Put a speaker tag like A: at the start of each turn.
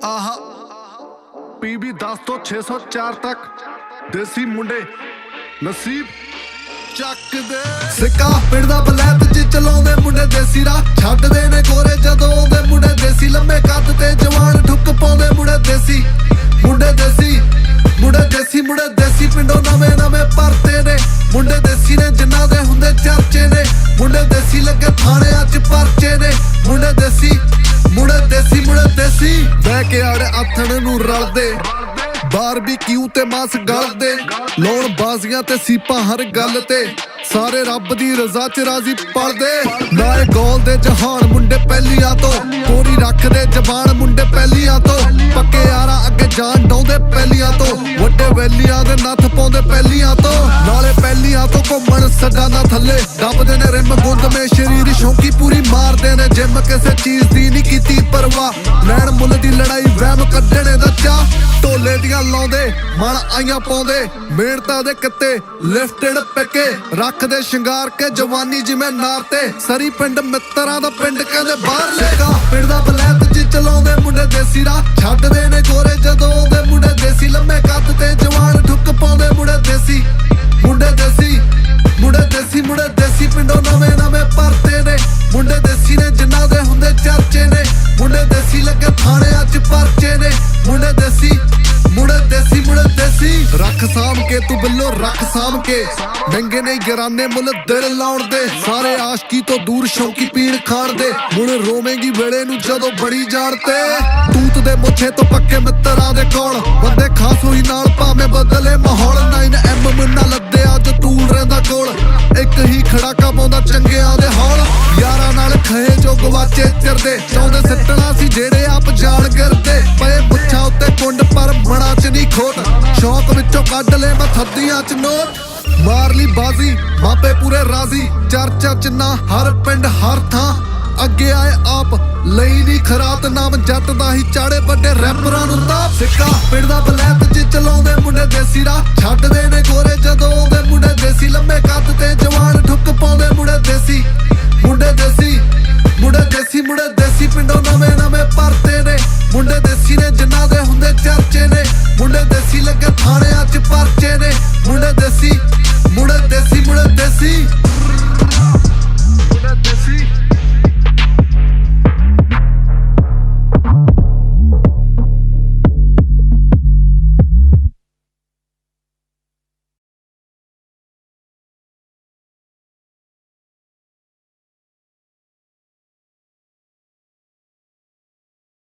A: ਆਹ PB 10 ਤੋਂ 604 ਤੱਕ ਦੇਸੀ ਮੁੰਡੇ ਨਸੀਬ ਚੱਕ ਦੇ
B: ਸਿੱਕਾ ਪਿੰਡ ਦਾ ਬਲੈਤ ਚ ਚਲਾਉਂਦੇ ਮੁੰਡੇ ਦੇਸੀ ਰਾਹ ਛੱਡਦੇ ਨੇ ਗੋਰੇ ਜਦੋਂ ਆਉਂਦੇ ਮੁੰਡੇ ਦੇਸੀ ਲੰਮੇ ਕੱਦ ਤੇ ਜਵਾਨ ਠੁੱਕ ਪਾਉਂਦੇ ਮੁੰਡੇ ਦੇਸੀ ਮੁੰਡੇ ਦੇਸੀ ਮੁੰਡੇ ਦੇਸੀ ਮੁੰਡੇ ਦੇਸੀ ਪਿੰਡੋਂ ਨਵੇਂ ਨਵੇਂ ਪਰਤੇ ਨੇ ਮੁੰਡੇ ਦੇਸੀ ਨੇ ਜਿਨ੍ਹਾਂ ਦੇ ਹੁੰਦੇ ਚਰਚੇ ਨੇ ਮੁੰਡੇ ਦੇਸੀ ਲੱਗੇ ਥਾਣਿਆਂ ਚ ਪਰਚੇ ਨੇ ਮੁੰਡੇ ਦੇਸੀ ਮੁੰਡੇ ਦੇਸੀ ਮੁੰਡੇ ਦੇਸੀ ਬਹਿ ਕੇ ਆੜੇ ਆਥਣ ਨੂੰ ਰਲਦੇ ਬਾਰਬੀਕਿਊ ਤੇ ਮਾਸ ਗਲਦੇ ਲਾਉਣ ਬਾਜ਼ੀਆਂ ਤੇ ਸੀਪਾਂ ਹਰ ਗੱਲ ਤੇ ਸਾਰੇ ਰੱਬ ਦੀ ਰਜ਼ਾ ਚ ਰਾਜ਼ੀ ਪਲਦੇ ਨਾਏ ਗੋਲ ਦੇ ਜਹਾਨ ਮੁੰਡੇ ਪਹਿਲੀਆਂ ਤੋਂ ਕੋਰੀ ਰੱਖਦੇ ਜ਼ਬਾਨ ਮੁੰਡੇ ਪਹਿਲੀਆਂ ਤੋਂ ਪੱਕੇ ਯਾਰਾਂ ਅੱਗੇ ਜਾਨ ਡਾਉਂਦੇ ਪਹਿਲੀਆਂ ਤੋਂ ਵੱਡੇ ਵੈਲੀਆਂ ਦੇ ਨੱਥ ਪਾਉਂਦੇ ਪਹਿਲੀਆਂ ਤੋਂ ਨਾਲੇ ਪਹਿਲੀਆਂ ਤੋਂ ਘੁੰਮਣ ਸਗਾਨਾ ਥੱਲੇ ਦੱਬਦੇ ਨੇ ਰਿਮ ਗੁੰਦਮੇ ਸ਼ਰੀਰ ਸ਼ੌਂਕੀ ਪੂਰੀ ਮਾਰਦੇ ਨੇ ਜਿੰਮ ਕਿਸੇ ਚੀਜ਼ ਦੀ ਨਹੀਂ ਕੀਤੀ ਪਰਵਾਹ ਲੈਣ ਮੁੱਲ ਦੀ ਲੜਾਈ ਵਹਿਮ ਕੱਢਣੇ ਦਾ ਚਾਹ ਢੋਲੇ ਦੀਆਂ ਲਾਉਂਦੇ ਮਨ ਆਈਆਂ ਪਾਉਂਦੇ ਮਿਹਨਤਾਂ ਦੇ ਕਿੱਤੇ ਲਿਫਟਡ ਪੈਕੇ ਰੱਖਦੇ ਸ਼ਿੰਗਾਰ ਕੇ ਜਵਾਨੀ ਜਿਵੇਂ ਨਾਰ ਤੇ ਸਰੀ ਪਿੰਡ ਮਿੱਤਰਾਂ ਦਾ ਪਿੰਡ ਕਹਿੰਦੇ ਬਾਹਰ ਲੈਗਾ ਪਿੰਡ ਦਾ ਬਲੈਤ ਚ ਚਲਾਉਂਦੇ ਮੁੰਡੇ ਦੇਸੀ ਰਾਹ ਛੱਡਦੇ ਨੇ ਗੋਰੇ ਜਦੋਂ ਆਉਂਦੇ ਮੁੰਡੇ ਦੇਸੀ ਲੰਮੇ ਕੱਦ ਤੇ ਜਵਾਨ ਠੁੱਕ ਪਾਉਂਦੇ ਮੁੰਡੇ ਦੇਸੀ ਮੁੰਡੇ ਦੇਸੀ ਮੁੰਡੇ ਦੇਸੀ ਮੁੰਡੇ ਦੇਸੀ ਪਿੰਡੋਂ ਨਵੇਂ ਨਵੇਂ ਪਰਤੇ ਨੇ ਮੁੰਡੇ ਦੇਸੀ ਨੇ ਜਿਨ੍ਹਾਂ ਦੇ ਹੁੰਦੇ ਚਰਚੇ ਨੇ ਮੁੰਡੇ ਦੇਸੀ ਲੱਗੇ ਥਾਣਿਆਂ ਚ ਪਰਚੇ ਨੇ ਮੁੰਡੇ ਦੇਸੀ ਮੁੰਡੇ ਦੇਸੀ ਮੁੰਡੇ ਦੇਸੀ ਰੱਖ ਸਾਂਭ ਕੇ ਤੂੰ ਬਿੱਲੋ ਰੱਖ ਸਾਂਭ ਕੇ ਮਹਿੰਗੇ ਨਹੀਂ ਗਿਰਾਨੇ ਮੁੱਲ ਦਿਲ ਲਾਉਣ ਦੇ ਸਾਰੇ ਆਸ਼ਕੀ ਤੋਂ ਦੂਰ ਸ਼ੌਂਕੀ ਪੀਣ ਖਾਣ ਦੇ ਮੁੜ ਰੋਵੇਂਗੀ ਵੇਲੇ ਨੂੰ ਜਦੋਂ ਬੜੀ ਜਾਣ ਤੇ ਤੂਤ ਦੇ ਮੁੱਛੇ ਤੋਂ ਪੱਕੇ ਮਿੱਤਰਾਂ ਦੇ ਕੋਲ ਬੰਦੇ ਖਾਸ ਹੋਈ ਨਾਲ ਭਾਵੇਂ ਬਦਲੇ ਮਾਹੌਲ 9M ਮੁੰਨਾ ਲੱਦਿਆ ਜੋ ਤੂਲ ਰਹਿੰਦਾ ਕੋਲ ਇੱਕ ਹੀ ਖੜਾਕਾ ਪਾਉਂਦਾ ਚੰਗਿਆਂ ਦੇ ਹੌਲ ਯਾਰਾਂ ਨਾਲ ਖਏ ਜੋ ਗਵਾਚੇ ਚਿਰਦੇ ਚਾਹੁੰਦੇ ਸਿੱਟਣਾ ਸੀ ਜਿਹੜੇ ਆਪ ਜਾਣ ਗਿਰਦੇ ਪਏ ਮੁੱਛਾਂ ਉੱਤੇ ਕੁੰਡ ਪਰ ਮਣਾ ਚ ਨਹੀਂ ਖੋਟ ਸ਼ੌਕ ਵਿੱਚੋਂ ਕੱਢ ਲੈ ਮੈਂ ਥੱਦੀਆਂ ਚ ਨੋਟ ਮਾਰ ਲਈ ਬਾਜ਼ੀ ਮਾਪੇ ਪੂਰੇ ਰਾਜ਼ੀ ਚਰਚਾ ਚ ਨਾ ਹਰ ਪਿੰਡ ਹਰ ਥਾਂ ਅੱਗੇ ਆਏ ਆਪ ਲਈ ਨਹੀਂ ਖਰਾਤ ਨਾਮ ਜੱਟ ਦਾ ਹੀ ਚਾੜੇ ਵੱਡੇ ਰੈਪਰਾਂ ਨੂੰ ਤਾਂ ਸਿੱਕਾ ਪਿੰਡ ਦਾ ਬਲੈਤ ਚ ਚਲਾਉਂਦੇ ਮੁੰਡੇ ਦੇਸੀ ਰਾਹ ਛੱਡਦੇ ਨੇ ਗੋਰੇ ਜਦੋਂ ਆਉਂਦੇ ਮੁੰਡੇ ਦੇਸੀ ਲੰਮੇ ਕੱਦ ਤੇ ਜਵਾਨ ਠੁੱਕ ਪਾਉਂਦੇ ਮੁੰਡੇ ਦੇਸੀ ਮੁੰਡੇ ਦੇਸੀ ਮੁੰਡੇ ਦੇਸੀ ਮੁੰਡੇ ਦੇਸੀ ਪਿੰਡੋਂ ਨਵੇਂ ਨਵੇਂ ਪਰਤੇ ਨੇ ਮੁੰਡੇ ਦੇਸੀ ਨੇ ਜਿਨ੍ਹਾਂ ਦੇ